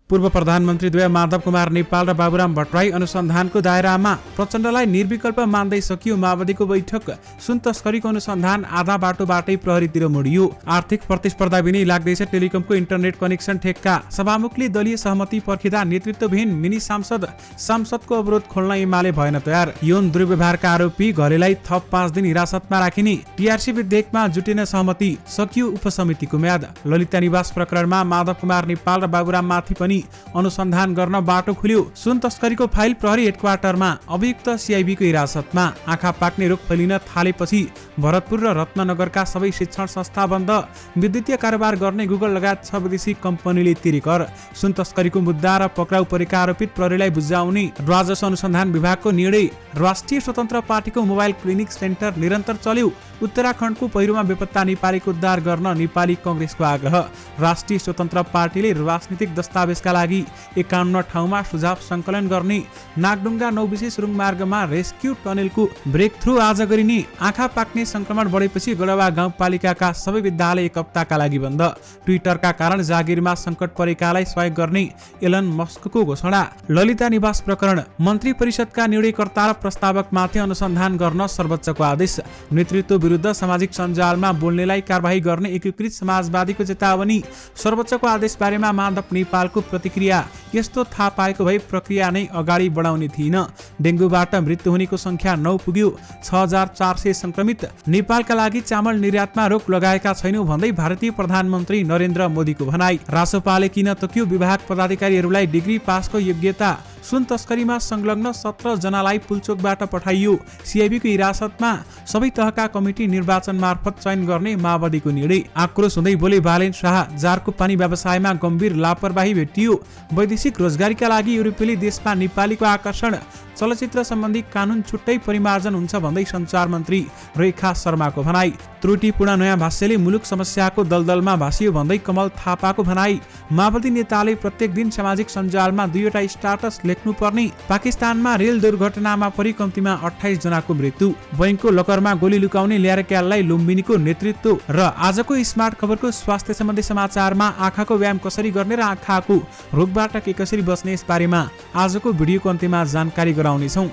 पूर्व प्रधानमन्त्रीद्वय माधव कुमार नेपाल र बाबुराम भट्टराई अनुसन्धानको दायरामा प्रचण्डलाई निर्विकल्प मान्दै सकियो माओवादीको बैठक। सुन तस्करीको अनुसन्धान आधा बाटोबाटै प्रहरीतिर मोडियो। आर्थिक प्रतिस्पर्धा बिनै लाग्दैछ टेलिकमको इन्टरनेट कनेक्सन ठेक्का। सभामुखले दलीय सहमति पर्खिँदा नेतृत्वविहीन मिनी सांसदको अवरोध खोल्न एमाले भएन तयार। यौन दुर्व्यवहारका आरोपी घरेलाई थप 5 दिन हिरासतमा राखिने। टीआरसी विधेयकमा जुटिन सहमति, सकियो उपसमितिको म्याद। ललिता निवास प्रकरणमा माधव कुमार नेपाल र बाबुराम माथि पनि अनुसन्धान गर्न बाटो खुल्यो। सुन तस्करीको फाइल प्रहरी हेडक्वार्टरमा, अभियुक्त सीआईबीको हिरासतमा। आँखा पाक्ने रोग फैलिन थालेपछि भरतपुर र रत्नगरका सबै शिक्षण संस्था बन्द। विद्युतीय कारोबार गर्ने गुगल लगायत 6 विदेशी कम्पनीले तिरे कर। सुन तस्करीको मुद्दा र पक्राउ परेका आरोपित प्रहरीलाई बुझाउने राजस्व अनुसन्धान विभागको निर्णय। राष्ट्रिय स्वतन्त्र पार्टीको मोबाइल क्लिनिक सेन्टर निरन्तर चल्यो। उत्तराखण्डको पहिरोमा बेपत्ता नेपालीको उद्धार गर्न नेपाली कङ्ग्रेसको आग्रह। राष्ट्रिय स्वतन्त्र पार्टीले राजनीतिक दस्तावेजका लागि 51 ठाउँमा सुझाव सङ्कलन गर्ने। नागडुङ्गा 9 विशेष रुङ मार्गमा रेस्क्यु टनेलको ब्रेक थ्रु आज गरिने। आँखा पाक्ने संक्रमण बढेपछि गढवा गाउँपालिकाका सबै विद्यालय 1 हप्ताका लागि बन्द। ट्विटरका कारण जागिरमा सङ्कट परेकालाई सहयोग गर्ने एलन मस्कको घोषणा। ललिता निवास प्रकरण, मन्त्री परिषदका निर्णयकर्ता र प्रस्तावकमाथि अनुसन्धान गर्न सर्वोच्चको आदेश। नेतृत्व विरुद्ध सामाजिक सञ्जालमा बोल्नेलाई कारबाही गर्ने एकीकृत समाजवादीको चेतावनी। सर्वोच्चको आदेश बारेमा माधव नेपालको प्रतिक्रिया। यस्तो थाहा पाएको भए प्रक्रिया नै अगाडि बढाउने थिइन। डेङ्गुबाट मृत्यु हुनेको संख्या 9 पुग्यो। 6400 संक्रमित। नेपालका लागि चामल निर्यातमा रोक लगाएका छैनौं भन्दै भारतीय प्रधानमन्त्री नरेन्द्र मोदीको भनाई। रासोपाले किन तोक्यो विभाग पदाधिकारीहरूलाई डिग्री पासको योग्यता। सुन तस्करीमा संलग्न 17 जनालाई पुलचोकबाट पठाइयो। सीआईबीको हिरासतमा। सबै तहका कमिटी निर्वाचन मार्फत चयन गर्ने माओवादीको निर्णय। आक्रोश हुँदै बोले बालेन शाह। जारको पानी व्यवसायमा गम्भीर लापरवाही भेटियो। वैदेशिक रोजगारीका लागि युरोपेली देशमा नेपालीको आकर्षण। चलचित्र सम्बन्धी कानुन छुट्टै परिमार्जन हुन्छ भन्दै सञ्चार मन्त्री रेखा शर्माको भनाई। त्रुटिपूर्ण नयाँ भाष्यले मुलुक समस्याको दलदलमा भासियो भन्दै कमल थापाको भनाई। माओवादी नेताले प्रत्येक दिन सामाजिक सञ्जालमा 2वटा स्टाटस लेख्नुपर्ने। पाकिस्तानमा रेल दुर्घटनामा परि कम्तीमा 28 जनाको मृत्यु। बैंकको लकरमा गोली लुकाउने ल्याएर क्याललाई लुम्बिनीको नेतृत्व। र आजको स्मार्ट खबरको स्वास्थ्य सम्बन्धी समाचारमा आँखाको व्यायाम कसरी गर्ने र आँखाको रोगबाट कसरी बच्ने यस बारेमा आजको भिडियोको अन्त्यमा जानकारी गराउनेछौँ।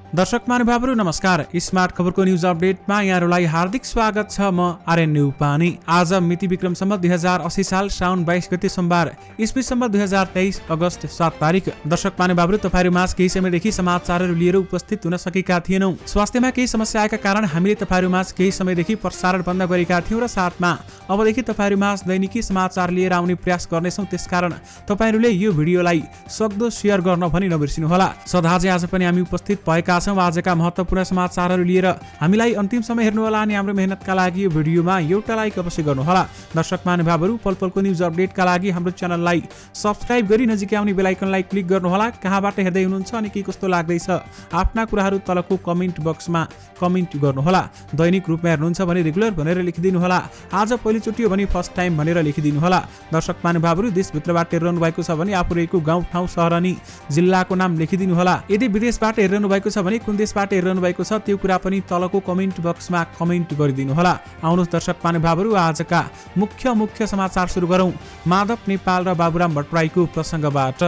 दर्शक महानुभावहरू नमस्कार। स्मार्ट खबरको न्युज अपडेटमा यहाँहरूलाई हार्दिक स्वागत छ। म आर्यन न्युपानी। आज मिति विक्रम सम्वत 2080 साल साउन 22 गते सोमबार, ईस्वी सम्वत 2023 अगस्त 7 तारिक। दर्शक महानुभावहरू, तपाईहरु माझ केही समयदेखि समाचारहरू लिएर उपस्थित हुन सकेका थिएनौं। स्वास्थ्यमा केही समस्या आएका कारण हामीले तपाईहरु माझ केही समयदेखि प्रसारण बन्द गरेका थियौं र साथमा अबदेखि तपाईहरु माझ दैनिकी समाचार लिएर आउने प्रयास गर्नेछौं। त्यसकारण तपाईहरुले यो भिडियोलाई सक्दो शेयर गर्न भनी नबिर्सिनुहोला। सदाझै आज पनि हामी उपस्थित भएका छौं आजका महत्त्वपूर्ण समाचारहरू लिएर। हामीलाई अन्तिम समय हेर्नुहोला अनि हाम्रो मेहनतका लागि यो भिडियोमा एउटा लाइक अवश्य गर्नुहोला। दर्शक महानुभावहरू, पलपलको न्युज अपडेटका लागि हाम्रो च्यानललाई सब्स्क्राइब गरी नजिकै आउने बेल आइकनलाई क्लिक गर्नुहोला। कहाँबाट हेर्दै हुनुहुन्छ अनि के कस्तो लाग्दैछ आफ्ना कुराहरू तलको कमेन्ट बक्समा कमेन्ट गर्नुहोला। दैनिक रूपमा हेर्नुहुन्छ भने रेगुलर भनेर लेखिदिनुहोला। आज पहिलोचोटि हो भने फर्स्ट टाइम भनेर लेखिदिनुहोला। दर्शक महानुभावहरू, देशभित्रबाट हेरिरहनु भएको छ भने आफू रहेको गाउँ ठाउँ सहर अनि जिल्लाको नाम लेखिदिनुहोला। यदि विदेशबाट हेरिरहनु भएको छ भने कुन देशबाट हेरिरहनु भएको छ त्यो कुरा पनि तलको कमेन्ट बक्समा कमेन्ट गरिदिनुहोला। आउनुहोस् दर्शक महानुभावहरू, आजका मुख्य समाचार सुरु गरौं माधव नेपाल र बाबुराम भट्टराईको प्रसङ्गबाट।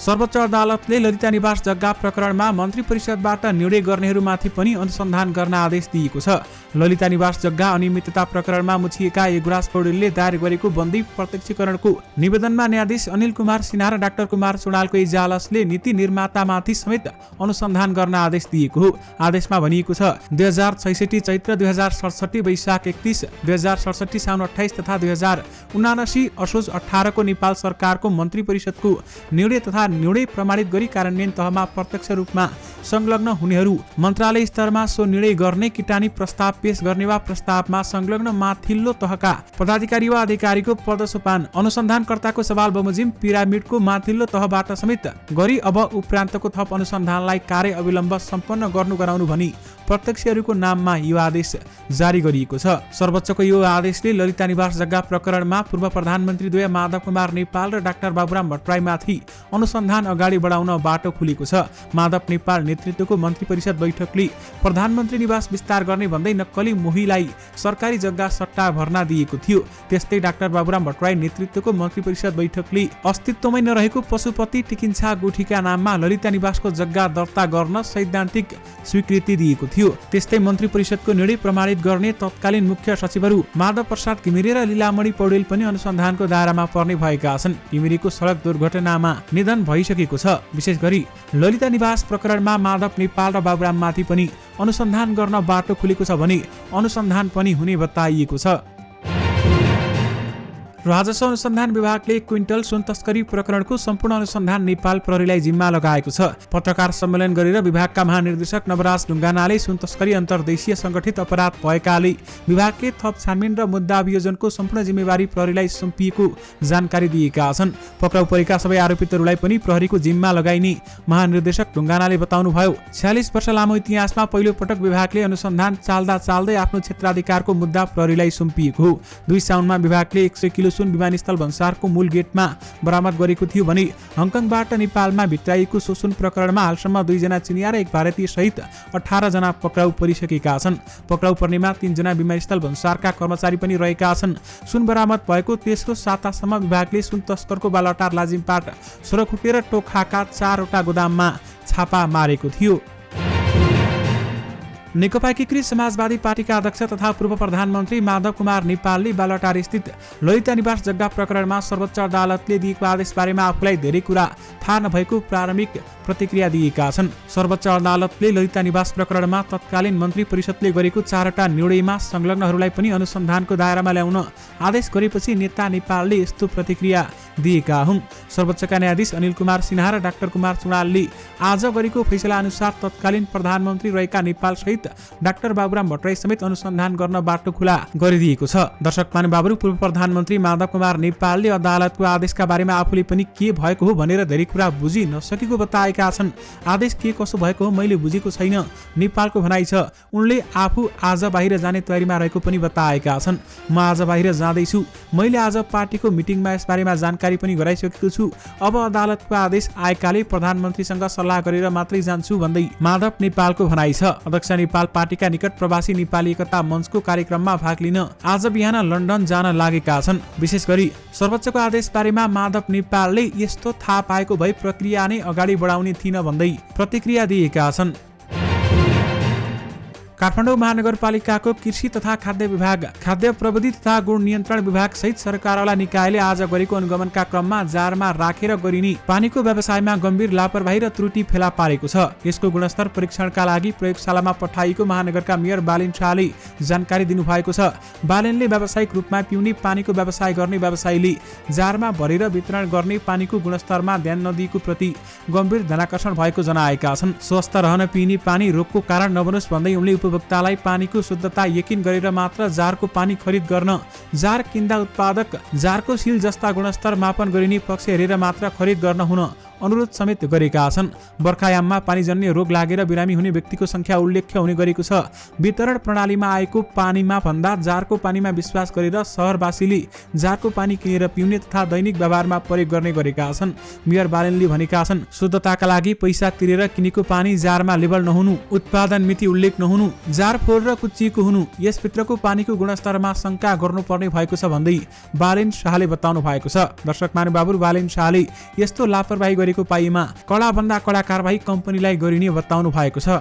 सर्वोच्च अदालतले ललिता निवास जग्गा प्रकरणमा मन्त्री परिषदबाट निर्णय गर्नेहरूमाथि पनि अनुसन्धान गर्न आदेश दिएको छ। ललिता निवास जग्गा अनियमितता प्रकरणमा मुछिएका युवराज पौडेलले दायर गरेको बन्दी प्रत्यक्षीकरणको निवेदनमा न्यायाधीश अनिल कुमार सिन्हा र डाक्टर कुमार चुडालको इजलासले नीति निर्मातामाथि समेत अनुसन्धान गर्न आदेश दिएको हो। आदेशमा भनिएको छ 2066 चैत्र, 2067 वैशाख 31, 2067 साउन 28 तथा 2079 असोज 18 को नेपाल सरकारको मन्त्री परिषदको निर्णय तथा निर्णय प्रमाणित गरी कार्यान्वयन तहमा प्रत्यक्ष रूपमा संलग्न हुनेहरू मन्त्रालय स्तरमा सो निर्णय गर्ने किटानी प्रस्ताव पेश गर्ने वा प्रस्तावमा संलग्न माथिल्लो तहका पदाधिकारी वा अधिकारीको पदसोपान अनुसन्धानकर्ताको सवाल बमोजिम पिरामिडको माथिल्लो तहबाट समेत गरी अब उपरान्तको थप अनुसन्धानलाई कार्य अविलम्ब सम्पन्न गर्नु गराउनु भनी प्रत्यक्षहरूको नाममा यो आदेश जारी गरिएको छ। सर्वोच्चको यो आदेशले ललिता निवास जग्गा प्रकरणमा पूर्व प्रधानमन्त्री द्वय माधव कुमार नेपाल र डाक्टर बाबुराम भट्टराईमाथि अनुसन्धान अनुसन्धान अगाडि बढाउन बाटो खुलेको छ। माधव नेपाल नेतृत्वको मन्त्री परिषद बैठकले प्रधानमन्त्री निवास विस्तार गर्ने भन्दै नक्कली मोहीलाई सरकारी जग्गा सट्टा भर्ना दिएको थियो। त्यस्तै डाक्टर बाबुराम भट्टराई नेतृत्वको मन्त्री परिषद बैठकले अस्तित्वमै नरहेको पशुपति टिकिन्छा गुठीका नाममा ललिता निवासको जग्गा दर्ता गर्न सैद्धान्तिक स्वीकृति दिएको थियो। त्यस्तै मन्त्री परिषदको निर्णय प्रमाणित गर्ने तत्कालीन मुख्य सचिवहरू माधव प्रसाद घिमिरे र लीलामणि पौडेल पनि अनुसन्धानको दायरामा पर्ने भएका छन्। घिमिरेको सडक दुर्घटनामा निधन भइसकेको छ। विशेष गरी ललिता निवास प्रकरणमा माधव नेपाल र बाबुराममाथि पनि अनुसन्धान गर्न बाटो खुलेको छ भने अनुसन्धान पनि हुने बताइएको छ। राजस्व अनुसन्धान विभागले क्विन्टल सुन तस्करी प्रकरणको सम्पूर्ण अनुसन्धान नेपाल प्रहरीलाई जिम्मा लगाएको छ। पत्रकार सम्मेलन गरेर विभागका महानिर्देशक नवराज ढुङ्गानाले सुन तस्करी अन्तर्देशीय संगठित अपराध भएकाले विभागले थप छानबिन र मुद्दा अभियोजनको सम्पूर्ण जिम्मेवारी प्रहरीलाई सुम्पिएको जानकारी दिएका छन्। पक्राउ परेका सबै आरोपितहरूलाई पनि प्रहरीको जिम्मा लगाइने महानिर्देशक ढुङ्गानाले बताउनुभयो। 46 वर्ष लामो इतिहासमा पहिलो पटक विभागले अनुसन्धान चाल्दा चाल्दै आफ्नो क्षेत्राधिकारको मुद्दा प्रहरीलाई सुम्पिएको हो। 2 साउनमा विभागले 100 किलो सुन विमानस्थल भन्सारको मूल गेटमा बरामद गरेको थियो भने हङकङबाट नेपालमा भित्राइएको सो सुन प्रकरणमा हालसम्म 2 जना चिनिया र 1 भारतीय सहित 18 जना पक्राउ परिसकेका छन्। पक्राउ पर्नेमा 3 जना विमानस्थल भन्सारका कर्मचारी पनि रहेका छन्। सुन बरामद भएको तेस्रो सातासम्म विभागले सुन तस्करको बालटार लाजिमपाट सोरखुट्टे र टोखाका 4 वटा गोदाममा छापा मारेको थियो। नेकपा एकीकृत समाजवादी पार्टीका अध्यक्ष तथा पूर्व प्रधानमन्त्री माधव कुमार नेपालले बालटार स्थित ललिता निवास जग्गा प्रकरणमा सर्वोच्च अदालतले दिएको आदेश बारेमा आफूलाई धेरै कुरा थाहा नभएको प्रारम्भिक प्रतिक्रिया दिएका छन्। सर्वोच्च अदालतले ललिता निवास प्रकरणमा तत्कालीन मन्त्री परिषदले गरेको 4 वटा निर्णयमा संलग्नहरूलाई पनि अनुसन्धानको दायरामा ल्याउन आदेश गरेपछि नेता नेपालले यस्तो प्रतिक्रिया दिएका हुन्। सर्वोच्चका न्यायाधीश अनिल कुमार सिन्हा र डाक्टर कुमार चुडालले आज गरेको फैसला अनुसार तत्कालीन प्रधानमन्त्री रहेका नेपाल सहित डाक्टर बाबुराम भट्टराई समेत अनुसन्धान गर्न बाटो खुला गरिदिएको छ। दर्शक महानुभावहरू, पूर्व प्रधानमन्त्री माधव कुमार नेपालले अदालतको आदेशका बारेमा आफूले पनि के भएको हो भनेर धेरै कुरा बुझि नसकेको बताएका छन्। आदेश के कसो भएको हो मैले बुझेको छैन, नेपालको भनाइ छ। उनले आफू आज बाहिर जाने तयारीमा रहेको पनि बताएका छन्। म आज बाहिर जाँदैछु, मैले आज पार्टीको मिटिङमा यसबारेमा जानकारी पनि गराइसकेको छु। अब अदालतको आदेश आएकाले प्रधानमन्त्रीसँग सल्लाह गरेर मात्रै जान्छु भन्दै माधव नेपालको भनाइ छ। अध्यक्ष नेपाल पार्टीका निकट प्रवासी नेपाली एकता मञ्चको कार्यक्रममा भाग लिन आज बिहान लन्डन जान लागेका छन्। विशेष गरी सर्वोच्चको आदेश बारेमा माधव नेपालले यस्तो थाहा पाएको भए प्रक्रिया नै अगाडि बढाउने थिइन भन्दै प्रतिक्रिया दिएका छन्। काठमाडौँ महानगरपालिकाको कृषि तथा खाद्य विभाग, खाद्य प्रविधि तथा गुण नियन्त्रण विभाग सहित सरकारवाला निकायले आज गरेको अनुगमनका क्रममा जारमा राखेर गरिने पानीको व्यवसायमा गम्भीर लापरवाही र त्रुटि फेला पारेको छ। यसको गुणस्तर परीक्षणका लागि प्रयोगशालामा पठाइएको महानगरका मेयर बालेन शाहले जानकारी दिनुभएको छ। बालेनले व्यावसायिक रूपमा पिउने पानीको व्यवसाय गर्ने व्यवसायीले जारमा भरेर वितरण गर्ने पानीको गुणस्तरमा ध्यान नदिएको प्रति गम्भीर ध्यानाकर्षण भएको जनाएका छन्। स्वस्थ रहन पिउने पानी रोगको कारण नबनोस् भन्दै उनले उपभोक्तालाई पानीको शुद्धता यकिन गरेर मात्र जारको पानी खरिद गर्न, जार किन्दा उत्पादक जारको सिल जस्ता गुणस्तर मापन गरिने पक्ष हेरेर मात्र खरिद गर्न हुन अनुरोध समेत गरेका छन्। बर्खायाममा पानीजन्य रोग लागेर बिरामी हुने व्यक्तिको संख्या उल्लेख्य हुने गरेको छ। वितरण प्रणालीमा आएको पानीमा भन्दा जारको पानीमा विश्वास गरेर शहरवासीले जारको पानी किनेर पिउने तथा दैनिक व्यवहारमा प्रयोग गर्ने गरेका छन्। मेयर बालेनले भनेका छन्, शुद्धताका लागि पैसा तिरेर किनेको पानी जारमा लेबल नहुनु, उत्पादन मिति उल्लेख नहुनु, जार फोहोर र कुच्चिएको हुनु, यसभित्रको पानीको गुणस्तरमा शंका गर्नुपर्ने भएको छ भन्दै बालेन शाहले बताउनु भएको छ। दर्शक महानुभावहरू, बालेन शाहले यस्तो लापरवाही गरेको पाइएमा कडा भन्दा कडा कारबाही कम्पनीलाई गरिने बताउनु भएको छ।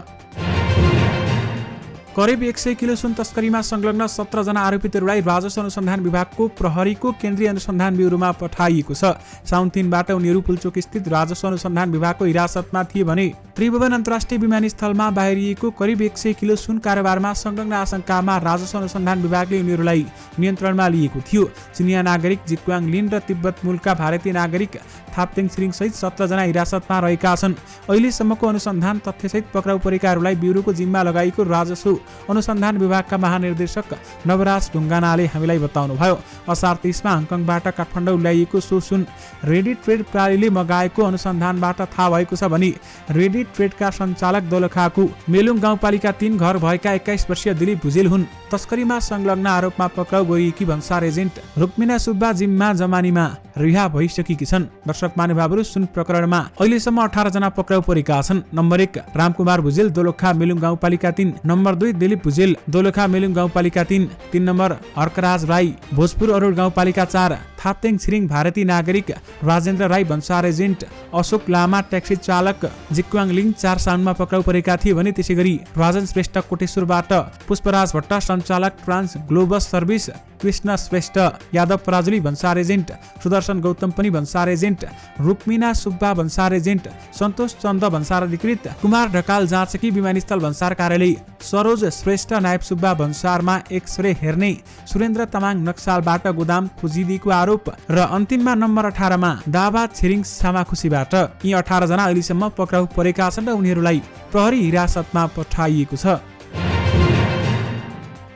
करिब 100 किलो सुन तस्करीमा संलग्न 17 जना आरोपितहरूलाई राजस्व अनुसन्धान विभागको प्रहरीको केन्द्रीय अनुसन्धान ब्युरोमा पठाइएको छ। साउन 3 बाट उनीहरू पुल्चोक स्थित राजस्व अनुसन्धान विभागको हिरासतमा थिए भने त्रिभुवन अन्तर्राष्ट्रिय विमानस्थलमा बाहिरिएको करिब 100 किलो सुन कारोबारमा संलग्न आशंकामा राजस्व अनुसन्धान विभागले उनीहरूलाई नियन्त्रणमा लिएको थियो। चिनिया नागरिक जिक्वाङ लिन र तिब्बत मूलका भारतीय नागरिक थाप्तेङ छिरिङ सहित 17 जना हिरासतमा रहेका छन्। अहिलेसम्मको अनुसन्धान तथ्यसहित पक्राउ परेकाहरूलाई ब्युरोको जिम्मा लगाएको राजस्व अनुसन्धान विभागका महानिर्देशक नवराज ढुङ्गानाले हामीलाई बताउनुभयो। असार 30 मा हङकङबाट काठमाडौँ ल्याइएको सो सुन रेडी ट्रेड प्रणालीले मगाएको अनुसन्धानबाट थाहा भएको छ भने रेडी ट्रेडका सञ्चालक दोलखाको मेलुङ गाउँपालिका 3 घर भएका 21 वर्षीय दिलीप भुजेल हुन्। तस्करीमा संलग्न आरोपमा पक्राउ गरिएकी भन्सार एजेन्ट रुक्मिना सुब्बा जिम्मा जमानीमा रिहा भइसकेकी छन्। दर्शक महानुभावहरू, सुन प्रकरणमा अहिलेसम्म 18 जना पक्राउ परेका छन्। नम्बर 1 रामकुमार भुजेल, दोलखा मेलुङ गाउँपालिका 3। नम्बर 2 दिलीप भुजेल, दोलखा मेलुङ गाउँपालिका 3। 3 नम्बर हर्कराज राई, भोजपुर अरुण गाउँपालिका 4। थाप्तेङ छिरिङ भारतीय नागरिक, राजेन्द्र राई भन्सार एजेन्ट, अशोक लामा ट्याक्सी चालक, जिक्वाङ लिङ 4 साउनमा पक्राउ परेका थिए भने त्यसै गरी राजन श्रेष्ठ कोटेश्वरबाट, पुष्पराज भट्ट सञ्चालक trans Globus service, Krishna Shrestha Yadav Parajuli भन्सार एजेन्ट, सुदर्शन गौतम पनि भन्सार एजेन्ट, रुक्मिना सुब्बा भन्सार एजेन्ट, सन्तोष चन्द भन्सार अधिकृत, कुमार ढकाल जाँचकी विमानस्थल भन्सार कार्यालय, सरोज श्रेष्ठ नायब सुब्बा भन्सारमा एक्सरे हेर्ने, सुरेन्द्र तामाङ नक्सालबाट गोदाम खोजिदिएको आरोप र अन्तिममा नम्बर 18 मा दावा छिरिङ सामाखुसीबाट। यी 18 जना अहिलेसम्म पक्राउ परेका छन् र उनीहरूलाई प्रहरी हिरासतमा पठाइएको छ।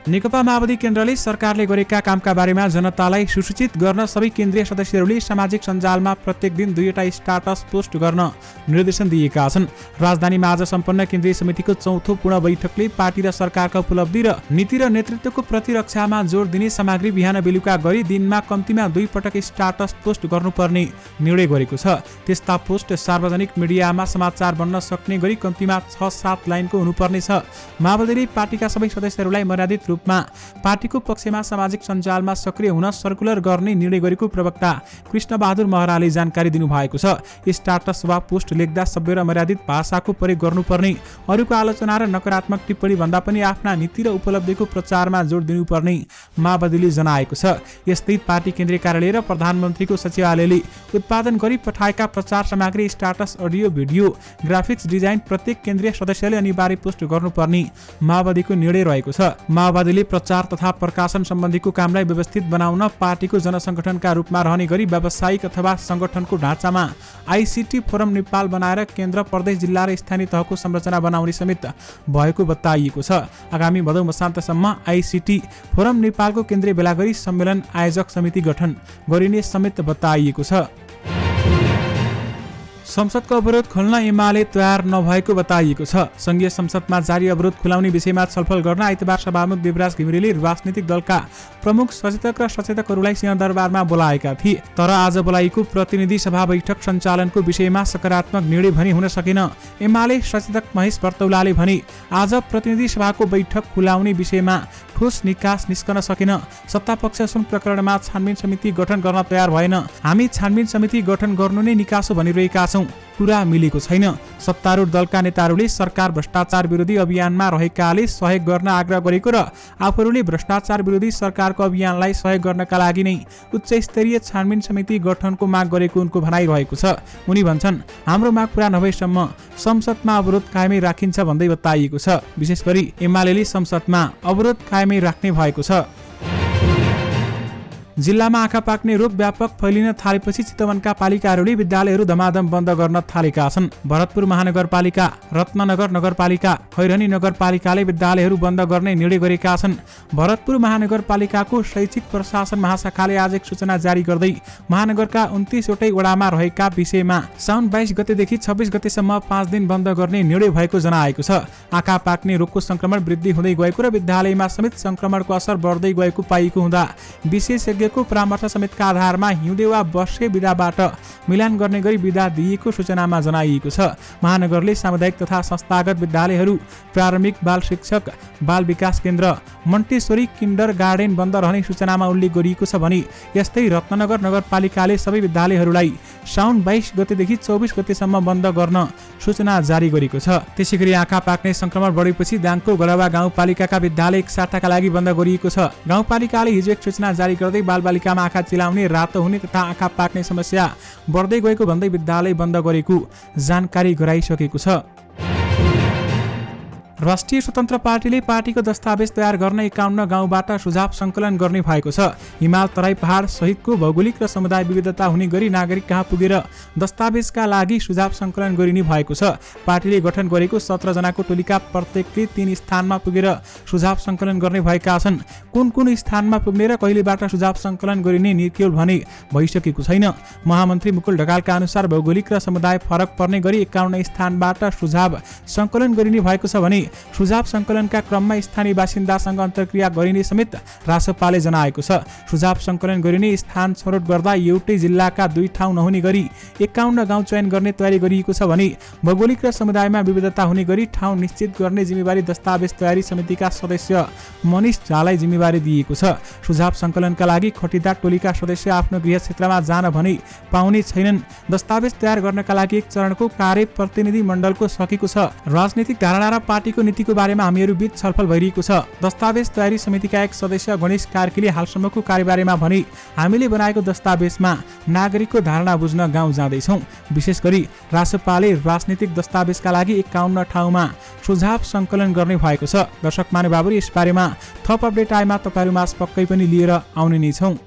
नेकपा माओवादी केन्द्रले सरकारले गरेका कामका बारेमा जनतालाई सुसूचित गर्न सबै केन्द्रीय सदस्यहरूले सामाजिक सञ्जालमा प्रत्येक दिन 2वटा स्टाटस पोस्ट गर्न निर्देशन दिएका छन्। राजधानीमा आज सम्पन्न केन्द्रीय समितिको 4थो पूर्ण बैठकले पार्टी र सरकारका उपलब्धि र नीति र नेतृत्वको प्रतिरक्षामा जोड दिने सामग्री बिहान बेलुका गरी दिनमा कम्तीमा 2 पटक स्टाटस पोस्ट गर्नुपर्ने निर्णय गरेको छ। त्यस्ता पोस्ट सार्वजनिक मिडियामा समाचार बन्न सक्ने गरी कम्तीमा 6-7 लाइनको हुनुपर्नेछ। माओवादीले पार्टीका सबै सदस्यहरूलाई मर्यादित रूपमा पार्टीको पक्षमा सामाजिक सञ्जालमा सक्रिय हुन सर्कुलर गर्ने निर्णय गरेको प्रवक्ता कृष्णबहादुर महराले जानकारी दिनुभएको छ। स्टाटस वा पोस्ट लेख्दा सभ्य र मर्यादित भाषाको प्रयोग गर्नुपर्ने, अरूको आलोचना र नकारात्मक टिप्पणी भन्दा पनि आफ्ना नीति र उपलब्धिको प्रचारमा जोड दिनुपर्ने माओवादीले जनाएको छ। यस्तै पार्टी केन्द्रीय कार्यालय र प्रधानमन्त्रीको सचिवालयले उत्पादन गरी पठाएका प्रचार सामग्री, status, audio, video, graphics design प्रत्येक केन्द्रीय सदस्यले अनिवार्य पोस्ट गर्नुपर्ने माओवादीको निर्णय रहेको छ। माओवादीले प्रचार तथा प्रकाशन सम्बन्धीको कामलाई व्यवस्थित बनाउन पार्टीको जनसंगठनका रूपमा रहने गरी व्यावसायिक अथवा संगठनको ढाँचामा आईसीटी फोरम नेपाल बनाएर केन्द्र, प्रदेश, जिल्ला र स्थानीय तहको संरचना बनाउने समेत भएको बताइएको छ। आगामी भदौ मसान्तसम्म आईसीटी फोरम नेपालको केन्द्रीय बेला गरी सम्मेलन आयोजक समिति गठन गरिने समेत बताइएको छ। संसदको अवरोध खोल्न एमाले तयार नभएको बताइएको छ। संघीय संसदमा जारी अवरोध खुलाउने विषयमा छलफल गर्न आइतबार सभामुख देवराज घिमिरेले राजनीतिक दलका प्रमुख सचेतक र सचेतकहरूलाई सिंहदरबारमा बोलाएका थिए। तर आज बोलाइएको प्रतिनिधि सभा बैठक सञ्चालनको विषयमा सकारात्मक निर्णय भने हुन सकेन। एमाले सचेतक महेश बर्तौलाले भने आज प्रतिनिधि सभाको बैठक खुलाउने विषयमा ठोस निकास निस्कन सकेन। सत्तापक्ष सुन प्रकरणमा छानबिन समिति गठन गर्न तयार भएन। हामी छानबिन समिति गठन गर्नु नै निकासो भनिरहेका छौं, कुरा मिलेको छैन। सत्तारूढ दलका नेताहरूले सरकार भ्रष्टाचार विरोधी अभियानमा रहेकाले सहयोग गर्न आग्रह गरेको र आफूहरूले भ्रष्टाचार विरोधी सरकारको अभियानलाई सहयोग गर्नका लागि नै उच्च स्तरीय छानबिन समिति गठनको माग गरेको उनको भनाइ रहेको छ। उनी भन्छन्, हाम्रो माग पूरा नभएसम्म संसदमा अवरोध कायमै राखिन्छ भन्दै बताइएको छ। विशेष गरी एमालेले संसदमा अवरोध कायमै राख्ने भएको छ। जिल्लामा आँखा पाक्ने रोग व्यापक फैलिन थालेपछि चितवनका पालिकाहरूले विद्यालयहरू धमाधम बन्द गर्न थालेका छन्। भरतपुर महानगरपालिका, रत्ननगर नगरपालिका, खैरनी नगरपालिकाले विद्यालयहरू बन्द गर्ने निर्णय गरेका छन्। भरतपुर महानगरपालिकाको शैक्षिक प्रशासन महाशाखाले आज एक सूचना जारी गर्दै महानगरका 29वटै वडामा रहेका विषयमा साउन 22 गतेदेखि 26 गतेसम्म 5 दिन बन्द गर्ने निर्णय भएको जनाएको छ। आँखा पाक्ने रोगको संक्रमण वृद्धि हुँदै गएको र विद्यालयमा समेत संक्रमणको असर बढ्दै गएको पाइएको हुँदा विशेषज्ञ को परामर्श समेतका आधारमा हिउँदे वा वर्षे विधाबाट मिलान गर्ने गरी विधा दिएको सूचनामा जनाइएको छ। महानगरले सामुदायिक तथा संस्थागत विद्यालयहरू, प्रारम्भिक बाल शिक्षक, बाल विकास केन्द्र, मन्टेश्वरी किन्डर गार्डन बन्द रहने सूचनामा उल्लेख गरिएको छ भने यस्तै रत्ननगर नगरपालिकाले सबै विद्यालयहरूलाई साउन 22 गतेदेखि 24 गतेसम्म बन्द गर्न सूचना जारी गरेको छ। त्यसैगरी आँखा पाक्ने संक्रमण बढेपछि दाङको गलवा गाउँपालिकाका विद्यालय एक साताका लागि बन्द गरिएको छ। गाउँपालिकाले हिजो एक सूचना जारी गर्दै बालबालिकामा आँखा चिलाउने, रातो हुने तथा आँखा पाक्ने समस्या बढ्दै गएको भन्दै विद्यालय बन्द गरेको जानकारी गराइसकेको छ। राष्ट्रिय स्वतन्त्र पार्टीले पार्टीको दस्तावेज तयार गर्न 51 गाउँबाट सुझाव संकलन गर्ने भएको छ। हिमाल तराई पहाड सहितको भौगोलिक र समुदाय विविधता हुने गरी नागरिक कहाँ पुगेर दस्तावेजका लागि सुझाव संकलन गरिने भएको छ। पार्टीले गठन गरेको 17 जनाको टोलीका प्रत्येकले 3 स्थानमा पुगेर सुझाव संकलन गर्ने भएका छन्। कुन कुन स्थानमा पुग्ने र कहिलेबाट सुझाव संकलन गरिने निर्क्युल भने भइसकेको छैन। महामन्त्री मुकुल ढकालका अनुसार भौगोलिक र समुदाय फरक पर्ने गरी 51 स्थानबाट सुझाव संकलन गरिने भएको छ भने सुझाव सङ्कलनका क्रममा स्थानीय बासिन्दासँग अन्तर्क्रिया गरिने समेत रासपाले जनाएको छ। सुझाव सङ्कलन गरिने स्थान छनौट गर्दा एउटै जिल्लाका 2 ठाउँ नहुने गरी 51 गाउँ चयन गर्ने तयारी गरिएको छ भने भौगोलिक र समुदायमा विविधता हुने गरी ठाउँ निश्चित गर्ने जिम्मेवारी दस्तावेज तयारी समितिका सदस्य मनिष झालाई जिम्मेवारी दिएको छ। सुझाव सङ्कलनका लागि खटिदार टोलीका सदस्य आफ्नो गृह क्षेत्रमा जान भने पाउने छैनन्। दस्तावेज तयार गर्नका लागि एक चरणको कार्य प्रतिनिधि मण्डलको सकेको छ। राजनीतिक धारणा र पार्टीको नीतिको बारेमा हामीहरू बीच छलफल भइरहेको छ। दस्तावेज तयारी समितिका एक सदस्य गणेश कार्कीले हालसम्मको कार्यबारेमा भने हामीले बनाएको दस्तावेजमा नागरिकको धारणा बुझ्न गाउँ जाँदैछौँ। विशेष गरी रासपाले राजनीतिक दस्तावेजका लागि 51 ठाउँमा सुझाव सङ्कलन गर्ने भएको छ। दर्शक महानुभावहरू, यस बारेमा थप अपडेट आएमा तपाईँहरूमा पक्कै पनि लिएर आउने नै छौँ।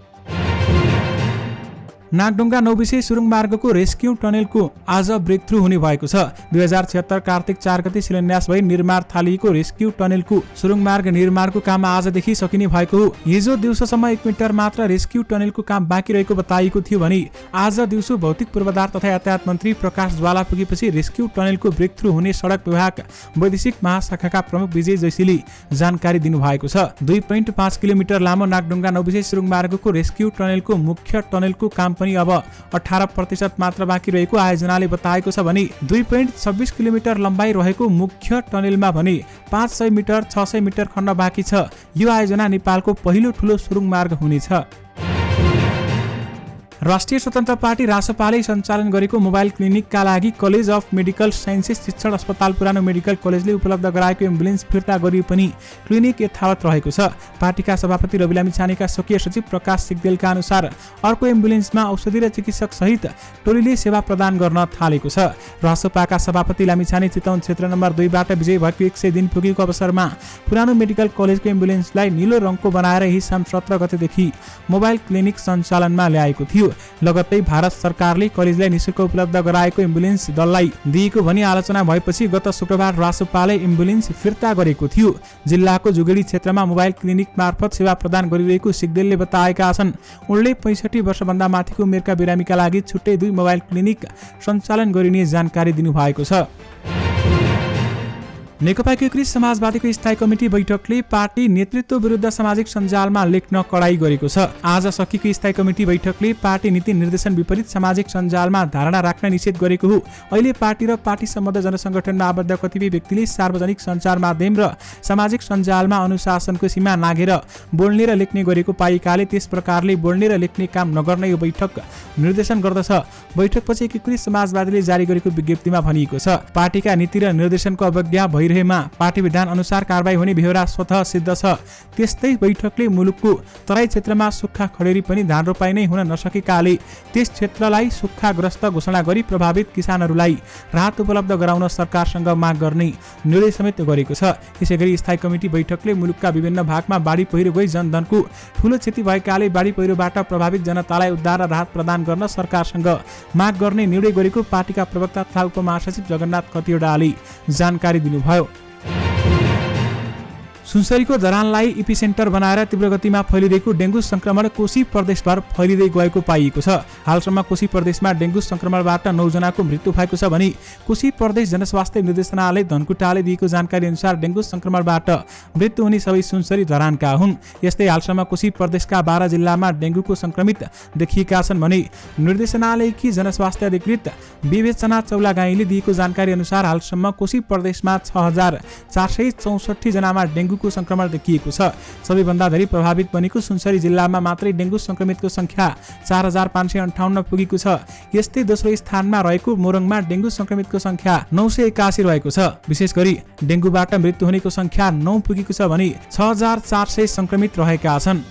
नागढुङ्गा नौबिसे सुरुङ मार्गको रेस्क्यु टनेलको आज ब्रेक थ्रु हुने भएको छ। 2076 कार्तिक 4 गते शिलान्यास भई निर्माण थालिएको रेस्क्यु टनेलको सुरुङ मार्ग निर्माणको काम आजदेखि सकिने भएको हो। हिजो दिउँसोसम्म 1 मिटर मात्र रेस्क्यु टनेलको काम बाँकी रहेको बताइएको थियो भने आज दिउँसो भौतिक पूर्वाधार तथा यातायात मन्त्री प्रकाश ज्वाला पुगेपछि रेस्क्यु टनेलको ब्रेक थ्रु हुने सडक विभाग वैदेशिक महाशाखाका प्रमुख विजय जैसीले जानकारी दिनुभएको छ। 2.5 किलोमिटर लामो नागढुङ्गा नौबिसे सुरुङ मार्गको रेस्क्यु टनेलको मुख्य टनेलको काम पनि अब 18% मात्र बाँकी रहेको आयोजनाले बताएको छ भने 2.26 किलोमिटर लम्बाइ रहेको मुख्य टनेलमा भने 500 मिटर 600 मिटर खण्ड बाँकी छ। यो आयोजना नेपालको पहिलो ठुलो सुरुङ मार्ग हुनेछ। राष्ट्रिय स्वतन्त्र पार्टी रासपाले सञ्चालन गरेको मोबाइल क्लिनिकका लागि कलेज अफ मेडिकल साइन्सेस शिक्षण अस्पताल पुरानो मेडिकल कलेजले उपलब्ध गराएको एम्बुलेन्स फिर्ता गरे पनि क्लिनिक यथावत रहेको छ। पार्टीका सभापति रवि लामिछानेका स्वकीय सचिव प्रकाश सिग्देलका अनुसार अर्को एम्बुलेन्समा औषधि र चिकित्सक सहित टोलीले सेवा प्रदान गर्न थालेको छ। रासपाका सभापति लामिछाने चितवन क्षेत्र नम्बर 2 बाट विजय भएको 100 दिन पुगेको अवसरमा पुरानो मेडिकल कलेजको एम्बुलेन्सलाई नीलो रङको बनाएर हिसाब 17 गतेदेखि मोबाइल क्लिनिक सञ्चालनमा ल्याएको थियो। लगत्तै भारत सरकारले कलेजलाई निशुल्क उपलब्ध गराएको एम्बुलेन्स दललाई दिएको भनी आलोचना भएपछि गत शुक्रबार रासपाले एम्बुलेन्स फिर्ता गरेको थियो। जिल्लाको जुगेडी क्षेत्रमा मोबाइल क्लिनिक मार्फत सेवा प्रदान गरिरहेको सिग्देलले बताएका छन्। उनले 65 वर्षभन्दा माथिको उमेरका बिरामीका लागि छुट्टै 2 मोबाइल क्लिनिक सञ्चालन गरिने जानकारी दिनुभएको छ। नेकपा एकीकृत समाजवादीको स्थायी कमिटी बैठकले पार्टी नेतृत्व विरुद्ध सामाजिक सञ्जालमा लेख्न कडाई गरेको छ। आज सकिएको स्थायी कमिटी बैठकले पार्टी नीति निर्देशन विपरीत सामाजिक सञ्जालमा धारणा राख्न निषेध गरेको हो। अहिले पार्टी र पार्टी सम्बद्ध जनसङ्गठनमा आबद्ध कतिपय व्यक्तिले सार्वजनिक सञ्चार माध्यम र सामाजिक सञ्जालमा अनुशासनको सीमा नाघेर बोल्ने र लेख्ने गरेको पाइएकाले त्यस प्रकारले बोल्ने र लेख्ने काम नगर्न यो बैठक निर्देशन गर्दछ। बैठकपछि एकीकृत समाजवादीले जारी गरेको विज्ञप्तिमा भनिएको छ, पार्टीका नीति र निर्देशनको अवज्ञा भइरहेमा पार्टी विधान अनुसार कारबाही हुने बेहोरा स्वतः सिद्ध छ। त्यस्तै बैठकले मुलुकको तराई क्षेत्रमा सुक्खा खडेरी पनि धान रोपाइ नै हुन नसकेकाले त्यस क्षेत्रलाई सुक्खाग्रस्त घोषणा गरी प्रभावित किसानहरूलाई राहत उपलब्ध गराउन सरकारसँग माग गर्ने निर्णय समेत गरेको छ। यसैगरी स्थायी कमिटी बैठकले मुलुकका विभिन्न भागमा बाढी पहिरो गई जनधनको ठूलो क्षति भएकाले बाढी पहिरोबाट प्रभावित जनतालाई उद्धार र राहत प्रदान गर्न सरकारसँग माग गर्ने निर्णय गरेको पार्टीका प्रवक्ता तथा उपमहासचिव जगन्नाथ खतिवडाले जानकारी दिनुभयो। सुनसरीको धरानलाई इपिसेन्टर बनाएर तीव्र गतिमा फैलिरहेको डेङ्गु संक्रमण कोशी प्रदेशभर फैलिँदै गएको पाइएको छ। हालसम्म कोशी प्रदेशमा डेङ्गु संक्रमणबाट 9 जनाको मृत्यु भएको छ भने कोशी प्रदेश जनस्वास्थ्य निर्देशनालय धनकुटाले दिएको जानकारी अनुसार डेङ्गु संक्रमणबाट मृत्यु हुने सबै सुनसरी धरानका हुन्। यस्तै हालसम्म कोशी प्रदेशका 12 जिल्लामा डेङ्गुको संक्रमित देखिएका छन् भने निर्देशनालयकी जनस्वास्थ्य अधिकृत विवेचना चौलागाईले दिएको जानकारी अनुसार हालसम्म कोशी प्रदेशमा 6464 जनामा डेङ्गु को संक्रमण देखिएको छ। सबैभन्दा धेरै प्रभावित बनेको सुनसरी जिल्लामा मात्रै डेङ्गु संक्रमितको संख्या 4558 पुगेको छ। यस्तै दोस्रो स्थानमा रहेको मोरङमा डेङ्गु संक्रमितको संख्या 981 रहेको छ। विशेष गरी डेङ्गुबाट मृत्यु हुनेको संख्या 9 पुगेको छ भने 6400 संक्रमित रहेका छन्।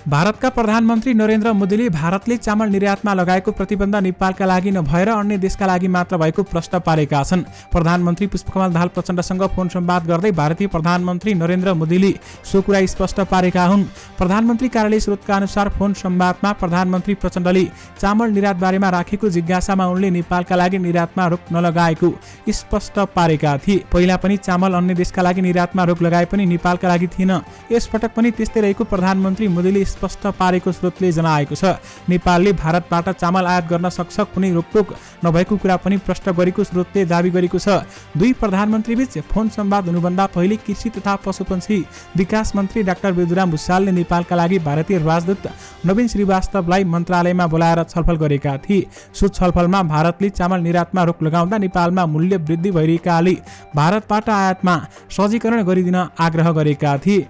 भारतका प्रधानमन्त्री नरेन्द्र मोदीले भारतले चामल निर्यातमा लगाएको प्रतिबन्ध नेपालका लागि नभएर अन्य देशका लागि मात्र भएको प्रश्न पारेका छन्। प्रधानमन्त्री पुष्पकमल दाहाल प्रचण्डसँग फोन संवाद गर्दै भारतीय प्रधानमन्त्री नरेन्द्र मोदीले सो कुरा स्पष्ट पारेका हुन्। प्रधानमन्त्री कार्यालय स्रोतका अनुसार फोन संवादमा प्रधानमन्त्री प्रचण्डले चामल निर्यात बारेमा राखेको जिज्ञासामा उनले नेपालका लागि निर्यातमा रोक नलगाएको स्पष्ट पारेका थिए। पहिला पनि चामल अन्य देशका लागि निर्यातमा रोक लगाए पनि नेपालका लागि थिएन। यसपटक पनि त्यस्तै रहेको प्रधानमन्त्री मोदीले स्पष्ट पारेको स्रोतले जनाएको छ। नेपालले भारतबाट चामल आयात गर्न सक्छ, कुनै रोकटोक नभएको कुरा पनि प्रश्न गरेको स्रोतले दाबी गरेको छ। दुई प्रधानमन्त्रीबीच फोन संवाद हुनुभन्दा पहिले कृषि तथा पशुपन्छी विकास मन्त्री डाक्टर बेदुराम भुसालले नेपालका लागि भारतीय राजदूत नवीन श्रीवास्तवलाई मन्त्रालयमा बोलाएर छलफल गरेका थिए। सो छलफलमा भारतले चामल निर्यातमा रोक लगाउँदा नेपालमा मूल्य वृद्धि भइरहेकाले भारतबाट आयातमा सहजीकरण गरिदिन आग्रह गरेका थिए।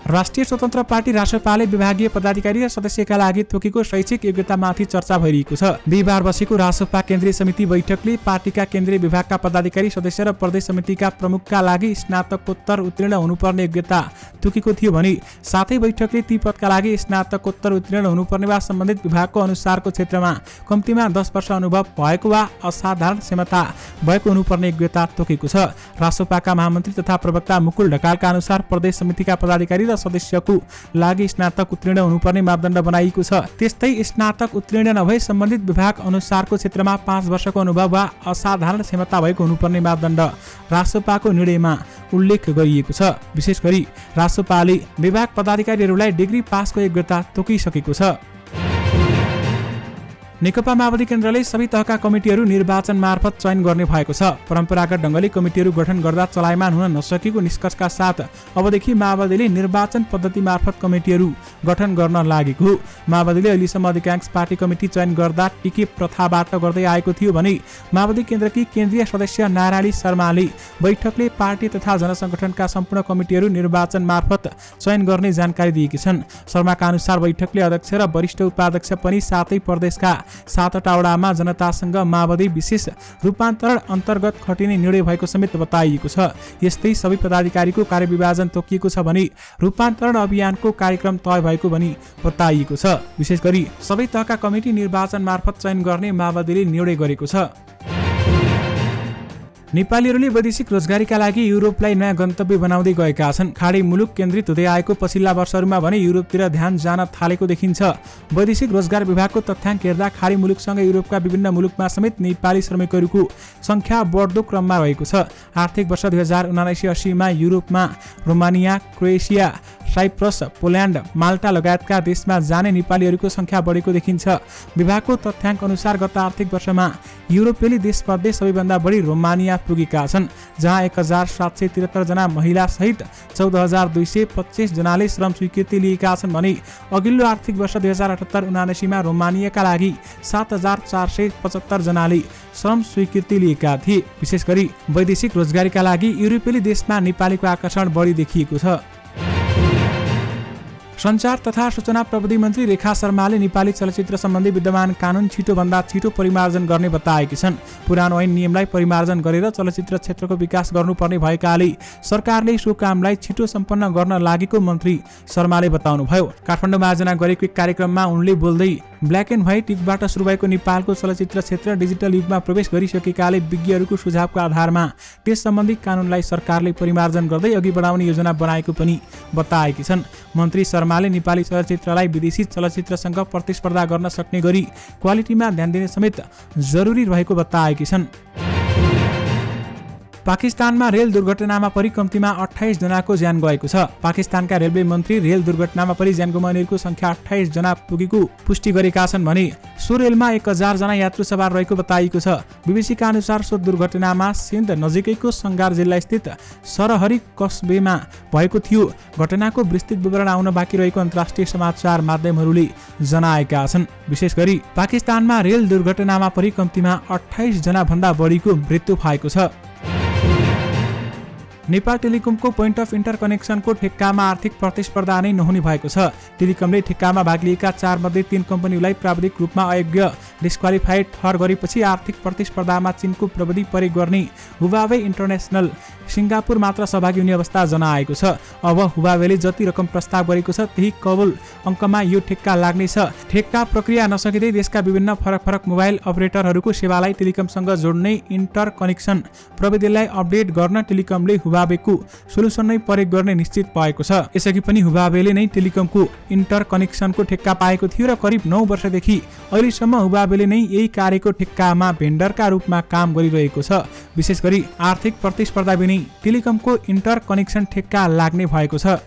राष्ट्रिय स्वतन्त्र पार्टी रासपाले विभागीय पदाधिकारी र सदस्यका लागि तोकेको शैक्षिक योग्यतामाथि चर्चा भइरहेको छ। बिहिबार बसेको रासपा केन्द्रीय समिति बैठकले पार्टीका केन्द्रीय विभागका पदाधिकारी सदस्य र प्रदेश समितिका प्रमुखका लागि स्नातकोत्तर उत्तीर्ण हुनुपर्ने योग्यता तोकेको थियो भने साथै बैठकले ती पदका लागि स्नातकोत्तर उत्तीर्ण हुनुपर्ने वा सम्बन्धित विभागको अनुसारको क्षेत्रमा कम्तीमा 10 वर्ष अनुभव भएको वा असाधारण क्षमता भएको हुनुपर्ने योग्यता तोकेको छ। रासपाका महामन्त्री तथा प्रवक्ता मुकुल ढकालका अनुसार प्रदेश समितिका पदाधिकारी सदस्यको लागि स्नातक उत्तीर्ण हुनुपर्ने मापदण्ड बनाइएको छ। त्यस्तै स्नातक उत्तीर्ण नभई सम्बन्धित विभाग अनुसारको क्षेत्रमा 5 वर्षको अनुभव वा असाधारण क्षमता भएको हुनुपर्ने मापदण्ड रासपाको निर्णयमा उल्लेख गरिएको छ। विशेष गरी रासपाले विभाग पदाधिकारीहरूलाई डिग्री पासको योग्यता तोकिसकेको छ। नेकपा माओवादी केन्द्रले सबै तहका कमिटीहरू निर्वाचन मार्फत चयन गर्ने भएको छ। परम्परागत ढङ्गले कमिटीहरू गठन गर्दा चलायमान हुन नसकेको निष्कर्षका साथ अबदेखि माओवादीले निर्वाचन पद्धति मार्फत कमिटीहरू गठन गर्न लागेको हो। माओवादीले अहिलेसम्म अधिकांश पार्टी कमिटी चयन गर्दा टिके प्रथाबाट गर्दै आएको थियो भने माओवादी केन्द्रकी केन्द्रीय सदस्य नारायणी शर्माले बैठकले पार्टी तथा जनसङ्गठनका सम्पूर्ण कमिटीहरू निर्वाचन मार्फत चयन गर्ने जानकारी दिएकी छन्। शर्माका अनुसार बैठकले अध्यक्ष र वरिष्ठ उपाध्यक्ष पनि सातै प्रदेशका 7वटा वडामा जनतासँग माओवादी विशेष रूपान्तरण अन्तर्गत खटिने निर्णय भएको समेत बताइएको छ। यस्तै सबै पदाधिकारीको कार्यविभाजन तोकिएको छ भने रूपान्तरण अभियानको कार्यक्रम तय भएको पनि बताइएको छ। विशेष गरी सबै तहका कमिटी निर्वाचन मार्फत चयन गर्ने माओवादीले निर्णय गरेको छ। नेपालीहरूले वैदेशिक रोजगारीका लागि युरोपलाई नयाँ गन्तव्य बनाउँदै गएका छन्। खाडी मुलुक केन्द्रित हुँदै आएको पछिल्ला वर्षहरूमा भने युरोपतिर ध्यान जान थालेको देखिन्छ। वैदेशिक रोजगार विभागको तथ्याङ्क हेर्दा खाडी मुलुकसँगै युरोपका विभिन्न मुलुकमा समेत नेपाली श्रमिकहरूको सङ्ख्या बढ्दो क्रममा रहेको छ। आर्थिक वर्ष 2079-80मा युरोपमा रोमानिया, क्रोएसिया, साइप्रस, पोल्यान्ड, माल्टा लगायतका देशमा जाने नेपालीहरूको सङ्ख्या बढेको देखिन्छ। विभागको तथ्याङ्क अनुसार गत आर्थिक वर्षमा युरोपेली देशमध्ये सबैभन्दा बढी रोमानिया पुगेका छन्, जहाँ 1773 जना महिला सहित 14,225 जनाले श्रम स्वीकृति लिएका छन् भने अघिल्लो आर्थिक वर्ष 2078-79मा रोमानियाका लागि 7,475 जनाले श्रम स्वीकृति लिएका थिए। विशेष गरी वैदेशिक रोजगारीका लागि युरोपेली देशमा नेपालीको आकर्षण बढी देखिएको छ। सञ्चार तथा सूचना प्रविधि मन्त्री रेखा शर्माले नेपाली चलचित्र सम्बन्धी विद्यमान कानुन छिटोभन्दा छिटो परिमार्जन गर्ने बताएकी छन्। पुरानो ऐन नियमलाई परिमार्जन गरेर चलचित्र क्षेत्रको विकास गर्नुपर्ने भएकाले सरकारले सो कामलाई छिटो सम्पन्न गर्न लागेको मन्त्री शर्माले बताउनुभयो। काठमाडौँमा आयोजना गरेको एक कार्यक्रममा उनले बोल्दै ब्ल्याक एन्ड व्हाइट युगबाट सुरु भएको नेपालको चलचित्र क्षेत्र डिजिटल युगमा प्रवेश गरिसकेकाले विज्ञहरूको सुझावको आधारमा त्यस सम्बन्धी कानुनलाई सरकारले परिमार्जन गर्दै अघि बढाउने योजना बनाएको पनि बताएकी छन्। मन्त्री शर्माले नेपाली चलचित्रलाई विदेशी चलचित्रसँग प्रतिस्पर्धा गर्न सक्ने गरी क्वालिटीमा ध्यान दिने समेत जरुरी रहेको बताएकी छन्। पाकिस्तानमा रेल दुर्घटनामा परि कम्तीमा 28 जनाको ज्यान गएको छ। पाकिस्तानका रेलवे मन्त्री रेल दुर्घटनामा परि ज्यान गुमाउनेहरूको संख्या 28 जना पुगेको पुष्टि गरेका छन् भने सो रेलमा 1000 जना यात्रु सवार रहेको बताइएको छ। बीबीसीका अनुसार सो दुर्घटनामा सिन्ध नजिकैको संगार जिल्ला स्थित सरहरी कस्बेमा भएको थियो। घटनाको विस्तृत विवरण आउन बाँकी रहेको अन्तर्राष्ट्रिय समाचार माध्यमहरूले जनाएका छन्। विशेष गरी पाकिस्तानमा रेल दुर्घटनामा परि कम्तीमा 28 जना भन्दा बढीको मृत्यु भएको छ। नेपाल टेलिकमको पोइन्ट अफ इन्टरकनेक्सनको ठेक्कामा आर्थिक प्रतिस्पर्धा नै नहुने भएको छ। टेलिकमले ठेक्कामा भाग लिएका 4 मध्ये 3 कम्पनीलाई प्राविधिक रूपमा अयोग्य डिस्क्वालिफाइड ठहर गरेपछि आर्थिक प्रतिस्पर्धामा चीनको प्रविधि प्रयोग गर्ने हुवावे इन्टरनेसनल सिङ्गापुर मात्र सहभागी हुने अवस्था जनाएको छ। अब हुवावेले जति रकम प्रस्ताव गरेको छ त्यही कबुल अङ्कमा यो ठेक्का लाग्नेछ। ठेक्का प्रक्रिया नसकिँदै देशका विभिन्न फरक फरक मोबाइल अपरेटरहरूको सेवालाई टेलिकमसँग जोड्ने इन्टरकनेक्सन प्रविधिलाई अपडेट गर्न टेलिकमले हुवावेको सोलुसन नै प्रयोग गर्ने निश्चित भएको छ। यसअघि पनि हुवावेले नै टेलिकमको इन्टरकनेक्सनको ठेक्का पाएको थियो र करिब 9 वर्षदेखि अहिलेसम्म हुवावेले नै यही कार्यको ठेक्कामा भेन्डरका रूपमा काम गरिरहेको छ। विशेष गरी आर्थिक प्रतिस्पर्धा बिना टेलिकमको इन्टरकनेक्सन ठेक्का लाग्ने भएको छ।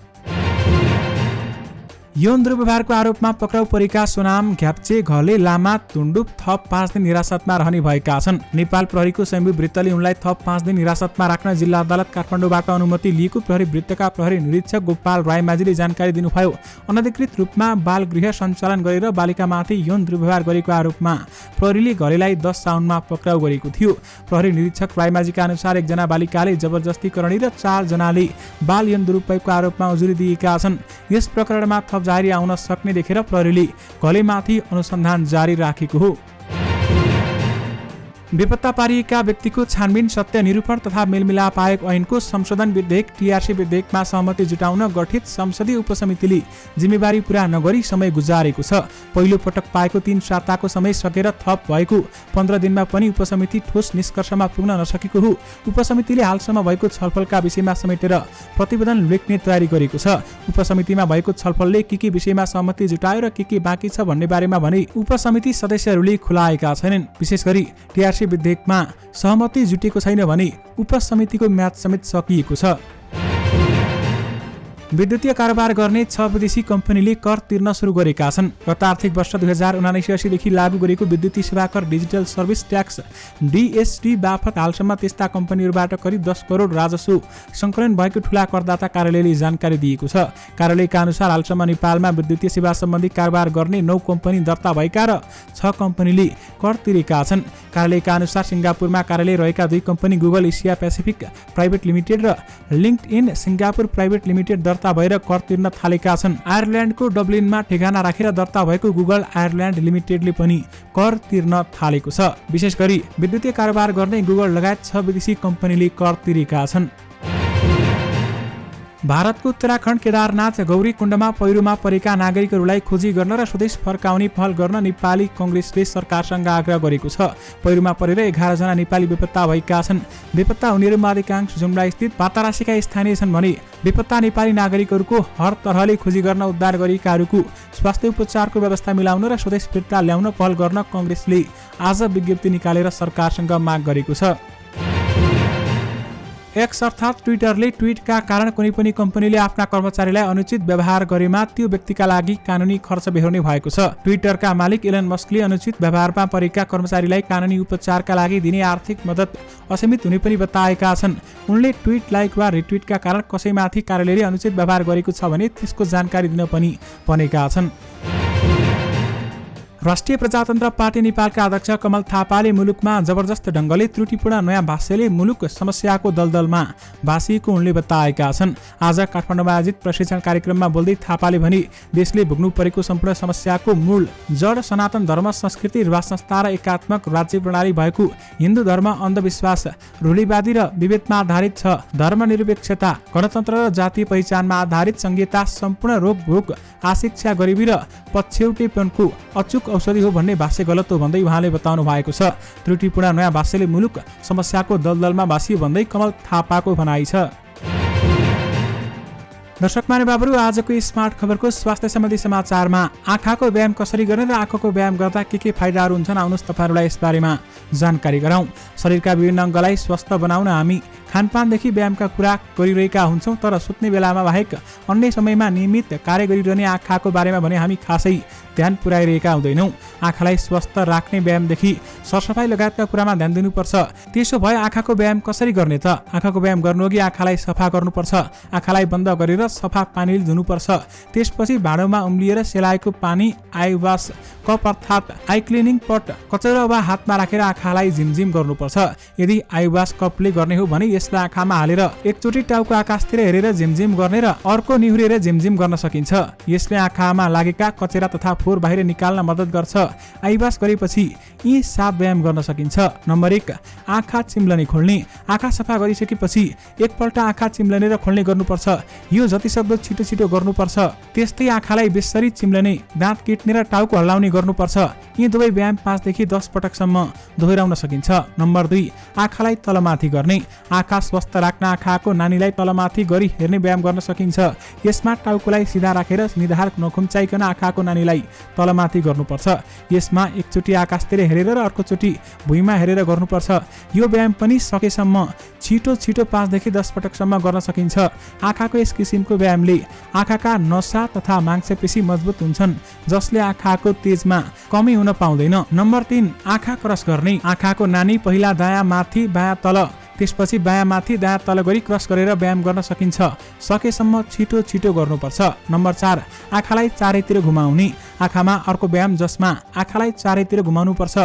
यौन दुर्व्यवहारको आरोपमा पक्राउ परेका सोनाम घ्याप्चे घले लामा तुण्डुप थप 5 दिन हिरासतमा रहने भएका छन्। नेपाल प्रहरीको संयुक्त वृत्तले उनलाई थप 5 दिन हिरासतमा राख्न जिल्ला अदालत काठमाडौँबाट अनुमति लिएको प्रहरी वृत्तका प्रहरी निरीक्षक गोपाल रायमाझीले जानकारी दिनुभयो। अनधिकृत रूपमा बाल गृह सञ्चालन गरेर बालिकामाथि यौन दुर्व्यवहार गरेको आरोपमा प्रहरीले घलेलाई 10 साउनमा पक्राउ गरेको थियो। प्रहरी निरीक्षक रायमाझीका अनुसार एकजना बालिकाले जबरजस्ती करणी र 4 जनाले बाल यौन दुरुपयोगको आरोपमा उजुरी दिएका छन्। यस प्रकरणमा थप जारी आउन सक्ने देखेर प्रहरीले घलेमाथि अनुसन्धान जारी राखेको हो। बेपत्ता पारिएका व्यक्तिको छानबिन सत्य निरूपण तथा मेलमिलाप आयोग ऐनको संशोधन विधेयक टीआरसी विधेयकमा सहमति जुटाउन गठित संसदीय उपसमितिले जिम्मेवारी पूरा नगरी समय गुजारेको छ। पहिलो पटक पाएको 3 साताको समय सकेर थप भएको 15 दिनमा पनि उपसमिति ठोस निष्कर्षमा पुग्न नसकेको हो। उपसमितिले हालसम्म भएको छलफलका विषयमा समेटेर प्रतिवेदन लेख्ने तयारी गरेको छ। उपसमितिमा भएको छलफलले के विषयमा सहमति जुटायो र के बाँकी छ भन्ने बारेमा भने उपसमिति सदस्यहरूले खुलाएका छैनन्। विशेष गरी टीआरसी विधेयकमा सहमति जुटेको छैन भने उपसमितिको म्याद समेत सकिएको छ। विद्युतीय कारोबार गर्ने 6 विदेशी कम्पनीले कर तिर्न सुरु गरेका छन्। गत आर्थिक वर्ष 2079-80 देखि लागू गरेको विद्युतीय सेवा कर डिजिटल सर्भिस ट्याक्स डीएसटी बापत हालसम्म त्यस्ता कम्पनीहरूबाट करिब 10 करोड राजस्व सङ्कलन भएको ठूला करदाता कार्यालयले जानकारी दिएको छ। कार्यालयका अनुसार हालसम्म नेपालमा विद्युतीय सेवा सम्बन्धी कारोबार गर्ने 9 कम्पनी दर्ता भएका र 6 कम्पनीले कर तिरेका छन्। कार्यालयका अनुसार सिङ्गापुरमा कार्यालय रहेका 2 company Google Asia Pacific private limited र लिङ्क्डइन सिङ्गापुर प्राइभेट लिमिटेड दर्ता भएर कर तिर्न थालेका छन्। आयरल्यान्डको डब्लिनमा ठेगाना राखेर दर्ता भएको गुगल आयरल्यान्ड लिमिटेडले पनि कर तिर्न थालेको छ। विशेष गरी विद्युतीय कारोबार गर्ने गुगल लगायत 6 विदेशी कम्पनीले कर तिरेका छन्। भारतको उत्तराखण्ड केदारनाथ गौरी कुण्डमा पहिरोमा परेका नागरिकहरूलाई खोजी गर्न र स्वदेश फर्काउने पहल गर्न नेपाली कांग्रेसले सरकारसँग आग्रह गरेको छ। पहिरोमा परेर 11 जना नेपाली बेपत्ता भएका छन्। बेपत्ता उनीहरूमा अधिकांश जुम्ला स्थित पातारासीका स्थानीय छन् भने बेपत्ता नेपाली नागरिकहरूको हर तरहले खोजी गर्न उद्धार गरिएकाहरूको स्वास्थ्य उपचारको व्यवस्था मिलाउन र स्वदेश फिर्ता ल्याउन पहल गर्न कांग्रेसले आज विज्ञप्ति निकालेर सरकारसँग माग गरेको छ। एक्स अर्थात् ट्विटरले ट्विटका कारण कुनै पनि कम्पनीले आफ्ना कर्मचारीलाई अनुचित व्यवहार गरेमा त्यो व्यक्तिका लागि कानुनी खर्च बेहोर्ने भएको छ। ट्विटरका मालिक एलन मस्कले अनुचित व्यवहारमा परेका कर्मचारीलाई कानुनी उपचारका लागि दिने आर्थिक मद्दत असीमित हुने पनि बताएका छन्। उनले ट्विट लाइक वा रिट्विटका कारण कसैमाथि कार्यालयले अनुचित व्यवहार गरेको छ भने त्यसको जानकारी दिन पनि भनेका छन्। राष्ट्रिय प्रजातन्त्र पार्टी नेपालका अध्यक्ष कमल थापाले मुलुकमा जबरजस्त ढङ्गले त्रुटिपूर्ण नयाँ भाष्यले मुलुक समस्याको दलदलमा भासिएको उनले बताएका छन्। आज काठमाडौँमा आयोजित प्रशिक्षण कार्यक्रममा बोल्दै थापाले भने देशले भोग्नु परेको सम्पूर्ण समस्याको मूल जड सनातन धर्म संस्कृति राजसंस्था र एकात्मक राज्य प्रणाली भएको हिन्दू धर्म अन्धविश्वास रूढिवादी र विभेदमा आधारित छ। धर्मनिरपेक्षता गणतन्त्र र जातीय पहिचानमा आधारित संहिता सम्पूर्ण रोग भोग आशिक्षा गरिबी र पछ्यौटेपनको अचुक औषधि हो भन्ने भाष्य गलत हो भन्दै उहाँले बताउनु भएको छ। त्रुटिपूर्ण नयाँ भाष्यले मुलुक समस्याको दलदलमा भासियो भन्दै कमल थापाको भनाइ छ। दर्शक माने बाबुहरू, आजको स्मार्ट खबरको स्वास्थ्य सम्बन्धी समाचारमा आँखाको व्यायाम कसरी गर्ने र आँखाको व्यायाम गर्दा के फाइदाहरू हुन्छन् आउनुहोस् तपाईहरुलाई यसबारेमा जानकारी गराउँ। शरीरका विभिन्न अङ्गलाई स्वस्थ बनाउन हामी खानपानदेखि व्यायामका कुरा गरिरहेका हुन्छौँ, तर सुत्ने बेलामा बाहेक अन्य समयमा नियमित कार्य गरिरहने आँखाको बारेमा भने हामी खासै ध्यान पुर्याइरहेका हुँदैनौँ। आँखालाई स्वस्थ राख्ने व्यायामदेखि सरसफाइ लगायतका कुरामा ध्यान दिनुपर्छ। त्यसो भए आँखाको व्यायाम कसरी गर्ने त? आँखाको व्यायाम गर्नुअघि आँखालाई सफा गर्नुपर्छ। आँखालाई बन्द गरेर सफा पानीले धुनुपर्छ। त्यसपछि भाँडोमा उम्लिएर सेलाएको पानी आइवास कप अर्थात् आई क्लिनिङ पट कचौरा वा हातमा राखेर आँखालाई झिमझिम गर्नुपर्छ। यदि आइवास कपले गर्ने हो भने यसलाई आँखामा हालेर एकचोटि टाउको आकाशतिर हेरेर झिमझिम गर्ने र अर्को निहुरेर झिमझिम गर्न सकिन्छ। यसले आँखामा लागेका कचेरा तथा फोहोर बाहिर निकाल्न मद्दत गर्छ। आइवास गरेपछि यी 7 व्यायाम गर्न सकिन्छ। नम्बर 1, आँखा चिम्लने खोल्ने। आँखा सफा गरिसकेपछि एकपल्ट आँखा चिम्लने र खोल्ने गर्नुपर्छ। यो जतिसक्दो छिटो छिटो गर्नुपर्छ। त्यस्तै आँखालाई बेसरी चिम्लने, दाँत किट्ने र टाउको हल्लाउने गर्नुपर्छ। यी दुवै व्यायाम 5 देखि 10 पटकसम्म दोहोऱ्याउन सकिन्छ। नम्बर 2, आँखालाई तलमाथि गर्ने। आँखा स्वस्थ राख्न आँखाको नानीलाई तलमाथि गरी हेर्ने व्यायाम गर्न सकिन्छ। यसमा टाउकोलाई सिधा राखेर निधार नखुम्चाइकन आँखाको नानीलाई तलमाथि गर्नुपर्छ। यसमा एकचोटि आकाशतिर हेरेर र अर्कोचोटि भुइँमा हेरेर गर्नुपर्छ। यो व्यायाम पनि सकेसम्म छिटो 5 देखि 10 पटकसम्म गर्न सकिन्छ। आँखाको यस किसिमको व्यायामले आँखाका नसा तथा मांसपेशी मजबुत हुन्छन्, जसले आँखाको तेजमा कमी हुन पाउँदैन। नम्बर 3, आँखा क्रस गर्ने। आँखाको नानी पहिला दायाँ माथि बायाँ तल, त्यसपछि बायाँ माथि दायाँ तल गरी क्रस गरेर व्यायाम गर्न सकिन्छ। सकेसम्म छिटो गर्नुपर्छ। नम्बर 4, आँखालाई चारैतिर घुमाउने। आँखामा अर्को व्यायाम जसमा आँखालाई चारैतिर घुमाउनु पर्छ।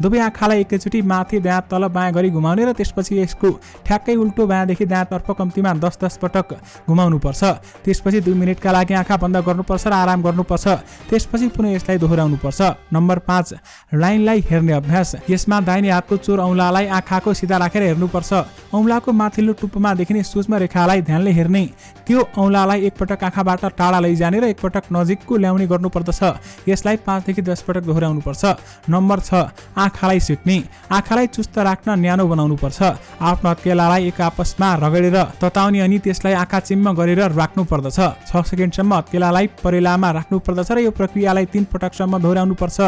दुवै आँखालाई एकैचोटि माथि दायाँ तल बायाँ गरी घुमाउने र त्यसपछि यसको ठ्याक्कै उल्टो बायाँदेखि दायाँतर्फ कम्तीमा 10 पटक घुमाउनु पर्छ। त्यसपछि 2 मिनेटका लागि आँखा बन्द गर्नुपर्छ र आराम गर्नुपर्छ। त्यसपछि पुनः यसलाई दोहोऱ्याउनु पर्छ। नम्बर 5, लाइनलाई हेर्ने अभ्यास। यसमा दाहिने हातको चोर औँलालाई आँखाको सिधा राखेर हेर्नुपर्छ। औँलाको माथिल्लो टुप्पोमा देखिने सूक्ष्म रेखालाई ध्यानले हेर्ने। त्यो औँलालाई एकपटक आँखाबाट टाढा लैजाने र एकपटक नजिकको ल्याउने गर्नुपर्दछ। यसलाई 5 देखि 10 पटक दोहोऱ्याउनु पर्छ। नम्बर 6, आँखालाई सेक्ने। आँखालाई चुस्त राख्न न्यानो बनाउनु पर्छ। आफ्नो हत्केलालाई एक आपसमा रगडेर तताउने अनि त्यसलाई आँखा चिम्म गरेर राख्नु पर्दछ। 6 सेकेन्डसम्म हत्केलालाई परेलामा राख्नु पर्दछ र यो प्रक्रियालाई 3 पटकसम्म दोहोऱ्याउनु पर्छ।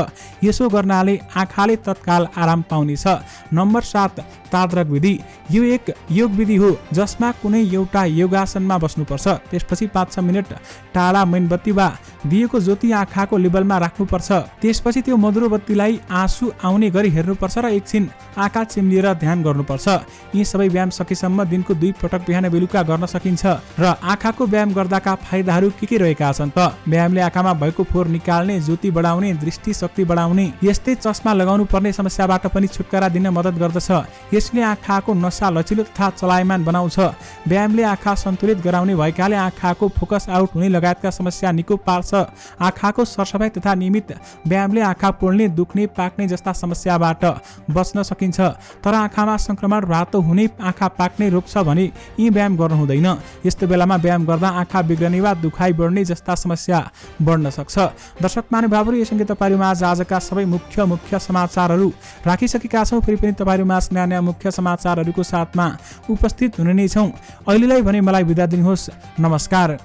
यसो गर्नाले आँखाले तत्काल आराम पाउनेछ। नम्बर 7, ताद्रक विधि। यो एक योग विधि हो जसमा कुनै एउटा योगासनमा बस्नुपर्छ। त्यसपछि 5-6 मिनट टाढा मेणबत्ती वा दिएको ज्योति आँखाको लेभलमा राख्नुपर्छ। त्यसपछि त्यो मधुरो बत्तीलाई आँसु आउने गरी हेर्नुपर्छ र एकछिन आँखा चिम्लिएर ध्यान गर्नुपर्छ। यी सबै व्यायाम सकेसम्म दिनको 2 पटक बिहान बेलुका गर्न सकिन्छ। र आँखाको व्यायाम गर्दाका फाइदाहरू के रहेका छन् त? व्यायामले आँखामा भएको फोहोर निकाल्ने, ज्योति बढाउने, दृष्टि शक्ति बढाउने, यस्तै चस्मा लगाउनु पर्ने समस्याबाट पनि छुटकारा दिन मद्दत गर्दछ। यसले आँखाको नसा लचिलो तथा चलायमान बनाउँछ। व्यायामले आँखा सन्तुलित गराउने भएकाले आँखाको फोकस आउट हुने लगायतका समस्या निको पार्छ। आँखाको सरसफाइ तथा नियमित व्यायामले आँखा पोल्ने, दुख्ने, पाक्ने जस्ता समस्याबाट बच्न सकिन्छ। तर आँखामा संक्रमण, रातो हुने, आँखा पाक्ने रोक्छ भने यी व्यायाम गर्नु हुँदैन। यस्तो बेलामा व्यायाम गर्दा आँखा बिग्रने वा दुखाइ बढ्ने जस्ता समस्या बढ्न सक्छ। दर्शक महानुभावहरू, यससँगै तपाईँहरूमा आजका सबै मुख्य समाचारहरू राखिसकेका छौँ। फेरि पनि तपाईँहरूमा नयाँ मुख्य समाचारहरूको साथमा उपस्थित हुने नै छौँ। अहिलेलाई भने मलाई बिदा दिनुहोस्। नमस्कार।